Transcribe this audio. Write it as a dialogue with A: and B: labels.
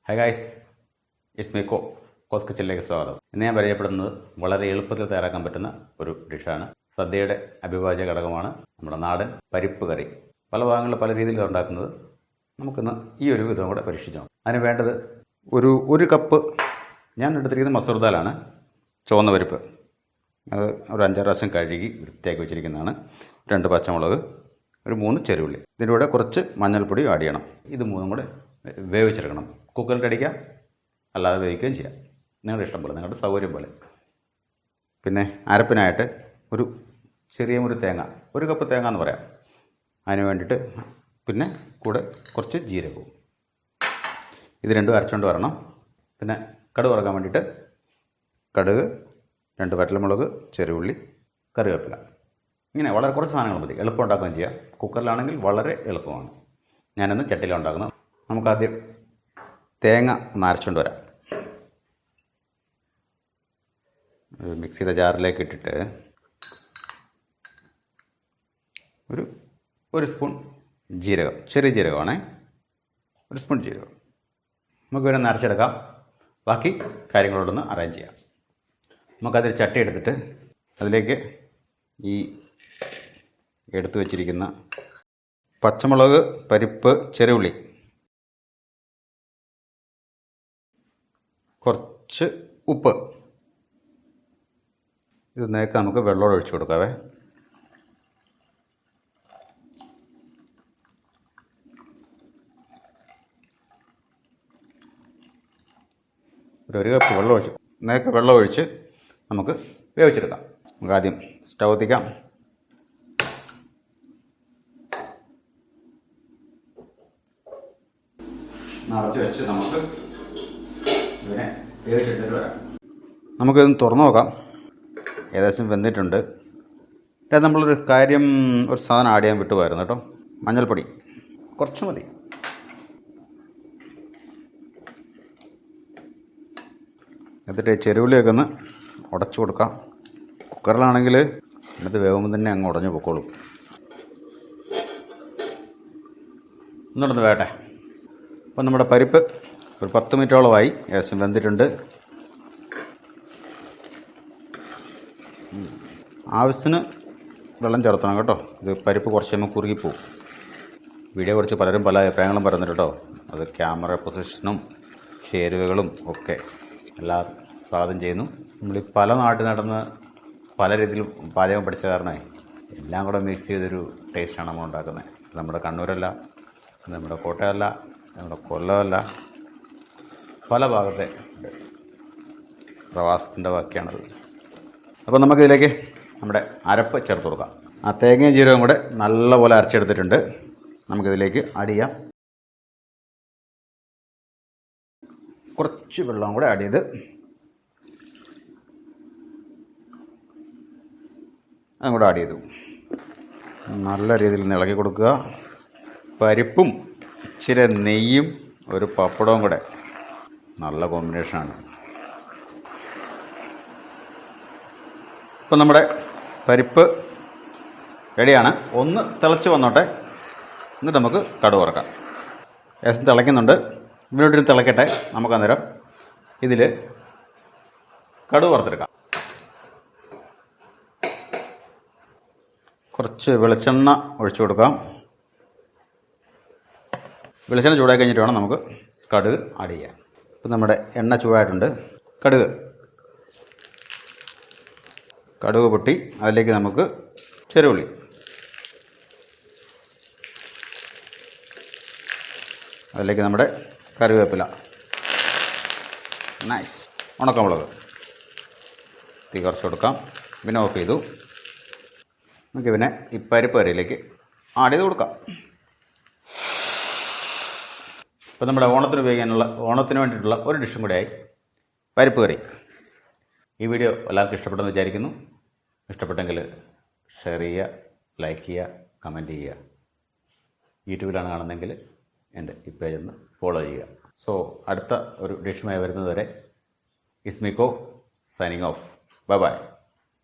A: Hi guys, it's മീക്കോ cos കിച്ചണിലേക്ക് സ്വാഗതം. ഇന്ന് ഞാൻ പരിചയപ്പെടുന്നത് വളരെ എളുപ്പത്തിൽ തയ്യാറാക്കാൻ പറ്റുന്ന ഒരു ഡിഷാണ്. സദ്യയുടെ അവിഭാജ്യ ഘടകമാണ് നമ്മുടെ നാടൻ പരിപ്പ് കറി. പല ഭാഗങ്ങളിൽ പല രീതിയിൽ ഉണ്ടാക്കുന്നത്. നമുക്കിന്ന് ഈ ഒരു വിധം കൂടെ പരീക്ഷിച്ചു നോക്കാം. അതിന് വേണ്ടത് ഒരു കപ്പ് ഞാൻ എടുത്തിരിക്കുന്നത് മസൂർ ദാലാണ്, ചുവന്ന പരിപ്പ്. അത് ഒരു 5-6 പ്രാവശ്യം കഴുകി വൃത്തിയാക്കി വെച്ചിരിക്കുന്നതാണ്. 2 പച്ചമുളക്, ഒരു 3 ചെറുള്ളി. ഇതിൻ്റെ കൂടെ കുറച്ച് മഞ്ഞൾപ്പൊടി ആഡ് ചെയ്യണം. ഇത് മൂന്നും കൂടെ വേവിച്ചെടുക്കണം. കുക്കറിൽ അടിക്കാം, അല്ലാതെ വേവിക്കുകയും ചെയ്യാം. നിങ്ങളുടെ ഇഷ്ടം പോലെ, നിങ്ങളുടെ സൗകര്യം പോലെ. പിന്നെ അരപ്പിനായിട്ട് ഒരു തേങ്ങ, 1 കപ്പ് തേങ്ങ എന്ന് പറയാം. അതിന് വേണ്ടിയിട്ട് പിന്നെ കൂടെ കുറച്ച് ജീരകവും. ഇത് രണ്ടും അരച്ചുകൊണ്ട് വരണം. പിന്നെ കടുക് വറക്കാൻ വേണ്ടിയിട്ട് കടുക്, 2 വറ്റൽമുളക്, ചെറുള്ളി, കറിവേപ്പില. ഇങ്ങനെ വളരെ കുറച്ച് സാധനങ്ങൾ മതി, എളുപ്പം ഉണ്ടാക്കുകയും ചെയ്യാം. കുക്കറിലാണെങ്കിൽ വളരെ എളുപ്പമാണ്. ഞാനിന്ന് ചട്ടിയിലാണ് ഉണ്ടാക്കുന്നത്. നമുക്കാദ്യം തേങ്ങ ഒന്ന് അരച്ചുകൊണ്ട് വരാം. മിക്സിയുടെ ജാറിലേക്ക് ഇട്ടിട്ട് ഒരു സ്പൂൺ ജീരകം, ചെറിയ ജീരകമാണേ, 1 സ്പൂൺ ജീരകം. നമുക്ക് ഇവരെ അരച്ചെടുക്കാം. ബാക്കി കാര്യങ്ങളോടൊന്ന് അറേഞ്ച് ചെയ്യാം. നമുക്കതിൽ ചട്ടി എടുത്തിട്ട് അതിലേക്ക് ഈ എടുത്തു വച്ചിരിക്കുന്ന പച്ചമുളക്, പരിപ്പ്, ചെറുള്ളി, കുറച്ച് ഉപ്പ്, ഇത് നേക്ക് നമുക്ക് വെള്ളം ഒഴിച്ചു കൊടുക്കാവേ. ഒരു കപ്പ് വെള്ളം ഒഴിച്ച് നേക്ക് വെള്ളം ഒഴിച്ച് നമുക്ക് വേവിച്ചെടുക്കാം. നമുക്ക് ആദ്യം സ്റ്റൗ കത്തിക്കാം. നിറച്ച് വെച്ച് നമുക്ക് ഇതിനെ വേവിച്ചെടുത്തിട്ട് വരാം. നമുക്കിതൊന്ന് തുറന്നു നോക്കാം. ഏകദേശം വെന്തിട്ടുണ്ട്. നമ്മളൊരു സാധനം ആഡ് ചെയ്യാൻ വിട്ടുപോയിരുന്നു കേട്ടോ. മഞ്ഞൾപ്പൊടി കുറച്ച് മതി. എന്നിട്ട് ചെറുള്ളിയൊക്കെ ഒന്ന് ഉടച്ചു കൊടുക്കാം. കുക്കറിലാണെങ്കിൽ ഇതിനകത്ത് വേവുമ്പോൾ തന്നെ അങ്ങ് ഉടഞ്ഞു പൊക്കോളും. ഒന്നുകൂടെ വേട്ടെ. അപ്പം നമ്മുടെ പരിപ്പ് ഒരു 10 മിനിറ്റോളമായി ഏകദേശം വെന്തിട്ടുണ്ട്. ആവശ്യത്തിന് വെള്ളം ചേർത്തണം കേട്ടോ. ഇത് പരിപ്പ് കുറച്ച് കഴിയുമ്പോൾ കുറുകിപ്പോവും. വീഡിയോ കുറിച്ച് പലരും പല അഭിപ്രായങ്ങളും പറയുന്നുണ്ട് കേട്ടോ. അത് ക്യാമറ പൊസിഷനും ചേരുവകളും ഒക്കെ എല്ലാം സ്വാഗതം ചെയ്യുന്നു. നമ്മൾ പല നാട്ടിൽ നടന്ന് പല രീതിയിൽ പാചകം പഠിച്ച കാരണമേ എല്ലാം കൂടെ മിക്സ് ചെയ്തൊരു ടേസ്റ്റാണ് നമ്മൾ ഉണ്ടാക്കുന്നത്. നമ്മുടെ കണ്ണൂരല്ല, നമ്മുടെ കോട്ടയമല്ല, നമ്മുടെ കൊല്ലമല്ല, പല ഭാഗത്തെ പ്രവാസത്തിൻ്റെ ബാക്കിയാണത്. അപ്പോൾ നമുക്കിതിലേക്ക് നമ്മുടെ അരപ്പ് ചേർത്ത് കൊടുക്കാം. ആ തേങ്ങയും ജീരകവും കൂടെ നല്ലപോലെ അരച്ചെടുത്തിട്ടുണ്ട്. നമുക്കിതിലേക്ക് ആഡ് ചെയ്യാം. കുറച്ച് വെള്ളം കൂടെ ആഡ് ചെയ്ത് അതും കൂടെ ആഡ് ചെയ്തു നല്ല രീതിയിൽ ഇളക്കി കൊടുക്കുക. പരിപ്പും ഇച്ചിരി നെയ്യും ഒരു പപ്പടവും കൂടെ നല്ല കോമ്പിനേഷനാണ്. ഇപ്പം നമ്മുടെ പരിപ്പ് റെഡിയാണ്. ഒന്ന് തിളച്ച് വന്നോട്ടെ, എന്നിട്ട് നമുക്ക് കടുക് വറക്കാം. ഏകദേശം തിളയ്ക്കുന്നുണ്ട്. ഇവരോട് തിളക്കട്ടെ. നമുക്ക് അന്നേരം ഇതിൽ കടുക് വറുത്തെടുക്കാം. കുറച്ച് വെളിച്ചെണ്ണ ഒഴിച്ചു കൊടുക്കാം. വെളിച്ചെണ്ണ ചൂടായി കഴിഞ്ഞിട്ട് വേണം നമുക്ക് കടുക് ആഡ് ചെയ്യാൻ. ഇപ്പം നമ്മുടെ എണ്ണ ചൂടായിട്ടുണ്ട്. കടുക് പൊട്ടി അതിലേക്ക് നമുക്ക് ചെറുള്ളി, അതിലേക്ക് നമ്മുടെ കറിവേപ്പില, നൈസ്, ഉണക്കമുളക്, തീ കുറച്ച് കൊടുക്കാം. പിന്നെ ഓഫ് ചെയ്തു. നമുക്ക് പിന്നെ ഈ പരിപ്പ് കറിയിലേക്ക് ആഡ് ചെയ്ത് കൊടുക്കാം. ഇപ്പോൾ നമ്മുടെ ഓണത്തിന് വേണ്ടിയിട്ടുള്ള ഒരു ഡിഷും കൂടെയായി പരിപ്പ് കറി. ഈ വീഡിയോ എല്ലാവർക്കും ഇഷ്ടപ്പെട്ടെന്ന് വിചാരിക്കുന്നു. ഇഷ്ടപ്പെട്ടെങ്കിൽ ഷെയർ ചെയ്യുക, ലൈക്ക് ചെയ്യുക, കമൻറ്റ് ചെയ്യുക. യൂട്യൂബിലാണ് കാണുന്നതെങ്കിൽ എൻ്റെ ഈ പേജ് ഒന്ന് ഫോളോ ചെയ്യുക. സോ അടുത്ത ഒരു ഡിഷുമായി വരുന്നതുവരെ it's Meeko signing off. Bye by.